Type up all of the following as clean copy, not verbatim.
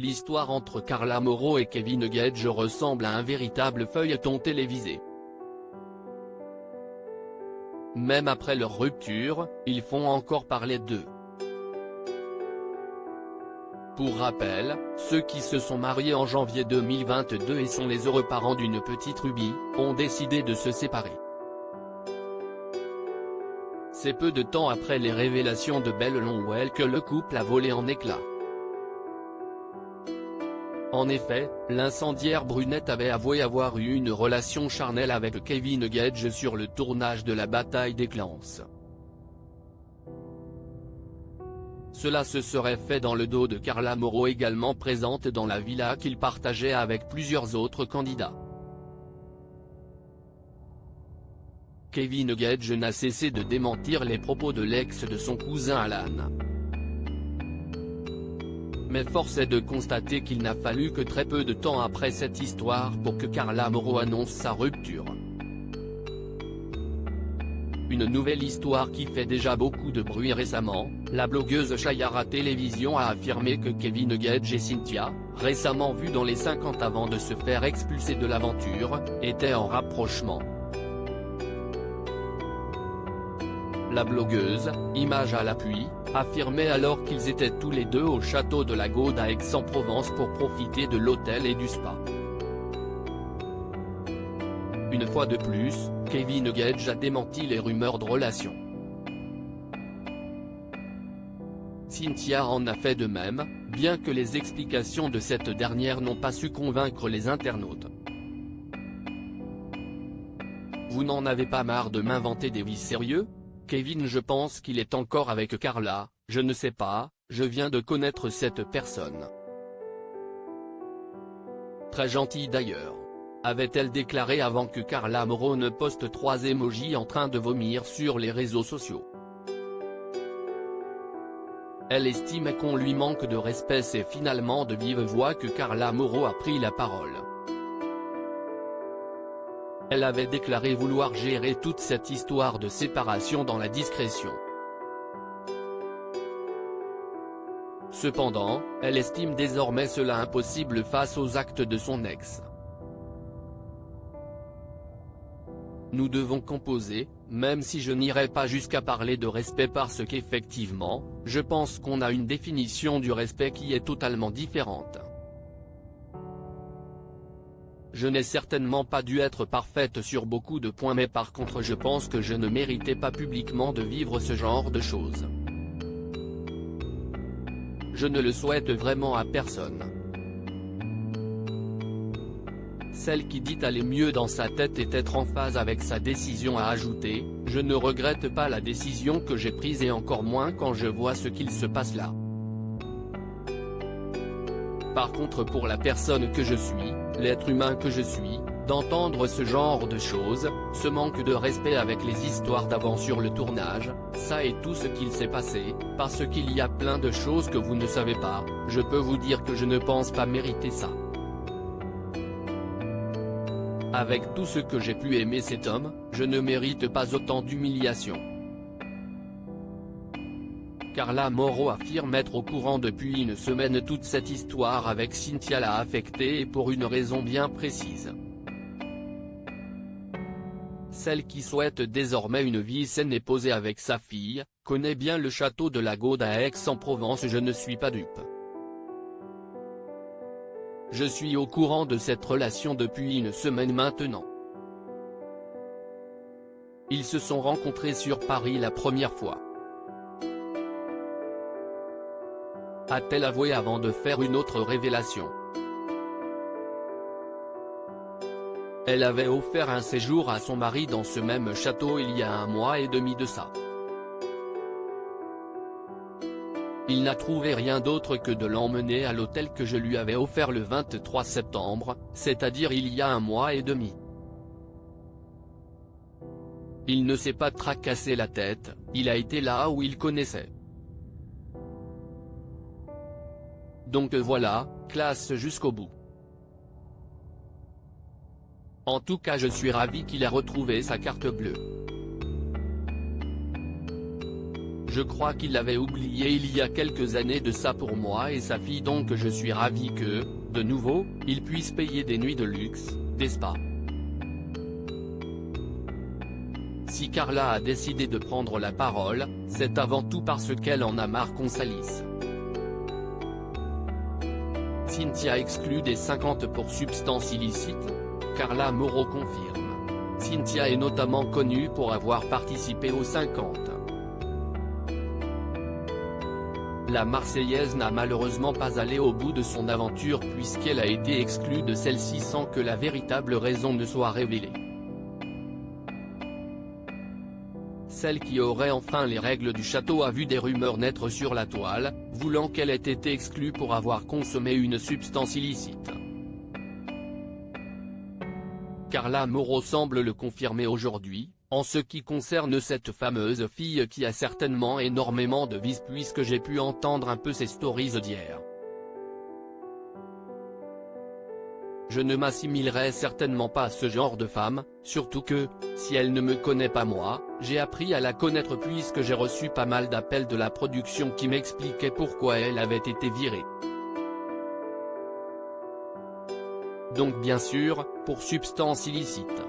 l'histoire entre Carla Moreau et Kevin Gage ressemble à un véritable feuilleton télévisé. Même après leur rupture, ils font encore parler d'eux. Pour rappel, ceux qui se sont mariés en janvier 2022 et sont les heureux parents d'une petite Ruby, ont décidé de se séparer. C'est peu de temps après les révélations de Belle Longwell que le couple a volé en éclats. En effet, l'incendiaire brunette avait avoué avoir eu une relation charnelle avec Kevin Gage sur le tournage de la bataille des clans. Cela se serait fait dans le dos de Carla Moreau, également présente dans la villa qu'il partageait avec plusieurs autres candidats. Kevin Gage n'a cessé de démentir les propos de l'ex de son cousin Alan. Mais force est de constater qu'il n'a fallu que très peu de temps après cette histoire pour que Carla Moreau annonce sa rupture. Une nouvelle histoire qui fait déjà beaucoup de bruit récemment, la blogueuse Chayara Télévision a affirmé que Kevin Gage et Cynthia, récemment vus dans les 50 avant de se faire expulser de l'aventure, étaient en rapprochement. La blogueuse, image à l'appui, affirmait alors qu'ils étaient tous les deux au château de la Gaude à Aix-en-Provence pour profiter de l'hôtel et du spa. Une fois de plus, Kevin Gage a démenti les rumeurs de relation. Cynthia en a fait de même, bien que les explications de cette dernière n'ont pas su convaincre les internautes. Vous n'en avez pas marre de m'inventer des vies sérieux ? Kevin, je pense qu'il est encore avec Carla, je ne sais pas, je viens de connaître cette personne. Très gentille d'ailleurs. Avait-elle déclaré avant que Carla Moreau ne poste 3 emojis en train de vomir sur les réseaux sociaux. Elle estime qu'on lui manque de respect. C'est finalement de vive voix que Carla Moreau a pris la parole. Elle avait déclaré vouloir gérer toute cette histoire de séparation dans la discrétion. Cependant, elle estime désormais cela impossible face aux actes de son ex. Nous devons composer, même si je n'irai pas jusqu'à parler de respect parce qu'effectivement, je pense qu'on a une définition du respect qui est totalement différente. Je n'ai certainement pas dû être parfaite sur beaucoup de points, mais par contre je pense que je ne méritais pas publiquement de vivre ce genre de choses. Je ne le souhaite vraiment à personne. Celle qui dit aller mieux dans sa tête et être en phase avec sa décision, a ajouté, je ne regrette pas la décision que j'ai prise et encore moins quand je vois ce qu'il se passe là. Par contre, pour la personne que je suis, l'être humain que je suis, d'entendre ce genre de choses, ce manque de respect avec les histoires d'avant sur le tournage, ça est tout ce qu'il s'est passé, parce qu'il y a plein de choses que vous ne savez pas, je peux vous dire que je ne pense pas mériter ça. Avec tout ce que j'ai pu aimer cet homme, je ne mérite pas autant d'humiliation. Carla Moreau affirme être au courant depuis une semaine. Toute cette histoire avec Cynthia l'a affectée et pour une raison bien précise. Celle qui souhaite désormais une vie saine et posée avec sa fille, connaît bien le château de la Gaude à Aix-en-Provence. Je ne suis pas dupe. Je suis au courant de cette relation depuis une semaine maintenant. Ils se sont rencontrés sur Paris la première fois. A-t-elle avoué avant de faire une autre révélation. Elle avait offert un séjour à son mari dans ce même château il y a 1 mois et demi de ça. Il n'a trouvé rien d'autre que de l'emmener à l'hôtel que je lui avais offert le 23 septembre, c'est-à-dire il y a 1 mois et demi. Il ne s'est pas tracassé la tête, il a été là où il connaissait. Donc voilà, classe jusqu'au bout. En tout cas, je suis ravi qu'il a retrouvé sa carte bleue. Je crois qu'il l'avait oublié il y a quelques années de ça pour moi et sa fille, donc je suis ravi que, de nouveau, il puisse payer des nuits de luxe, des spas. Si Carla a décidé de prendre la parole, c'est avant tout parce qu'elle en a marre qu'on salisse. Cynthia exclue des 50 pour substance illicite? Carla Moreau confirme. Cynthia est notamment connue pour avoir participé aux 50. La Marseillaise n'a malheureusement pas allé au bout de son aventure puisqu'elle a été exclue de celle-ci sans que la véritable raison ne soit révélée. Celle qui aurait enfreint les règles du château a vu des rumeurs naître sur la toile, voulant qu'elle ait été exclue pour avoir consommé une substance illicite. Carla Moreau semble le confirmer aujourd'hui, en ce qui concerne cette fameuse fille qui a certainement énormément de vices puisque j'ai pu entendre un peu ses stories d'hier. Je ne m'assimilerai certainement pas à ce genre de femme, surtout que, si elle ne me connaît pas moi, j'ai appris à la connaître puisque j'ai reçu pas mal d'appels de la production qui m'expliquaient pourquoi elle avait été virée. Donc bien sûr, pour substance illicite.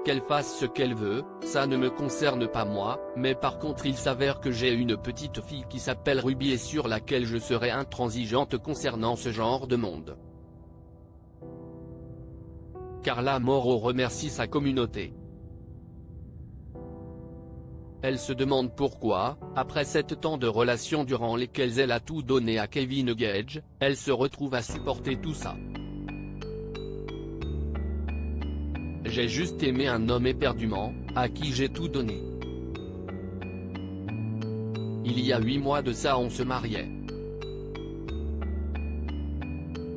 Qu'elle fasse ce qu'elle veut, ça ne me concerne pas moi, mais par contre il s'avère que j'ai une petite fille qui s'appelle Ruby et sur laquelle je serai intransigeante concernant ce genre de monde. Carla Moreau remercie sa communauté. Elle se demande pourquoi, après 7 ans de relations durant lesquelles elle a tout donné à Kevin Gage, elle se retrouve à supporter tout ça. J'ai juste aimé un homme éperdument, à qui j'ai tout donné. Il y a 8 mois de ça on se mariait.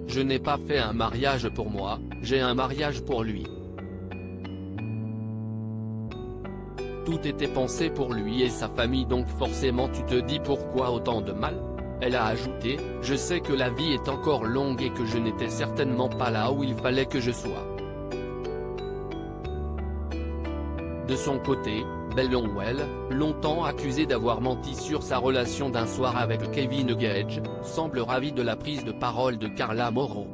Je n'ai pas fait un mariage pour moi, j'ai un mariage pour lui. Tout était pensé pour lui et sa famille donc forcément tu te dis pourquoi autant de mal? Elle a ajouté, je sais que la vie est encore longue et que je n'étais certainement pas là où il fallait que je sois. De son côté, Bellowell, longtemps accusée d'avoir menti sur sa relation d'un soir avec Kevin Gage, semble ravie de la prise de parole de Carla Moreau.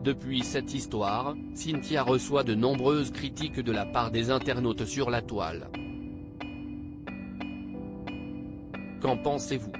Depuis cette histoire, Cynthia reçoit de nombreuses critiques de la part des internautes sur la toile. Qu'en pensez-vous ?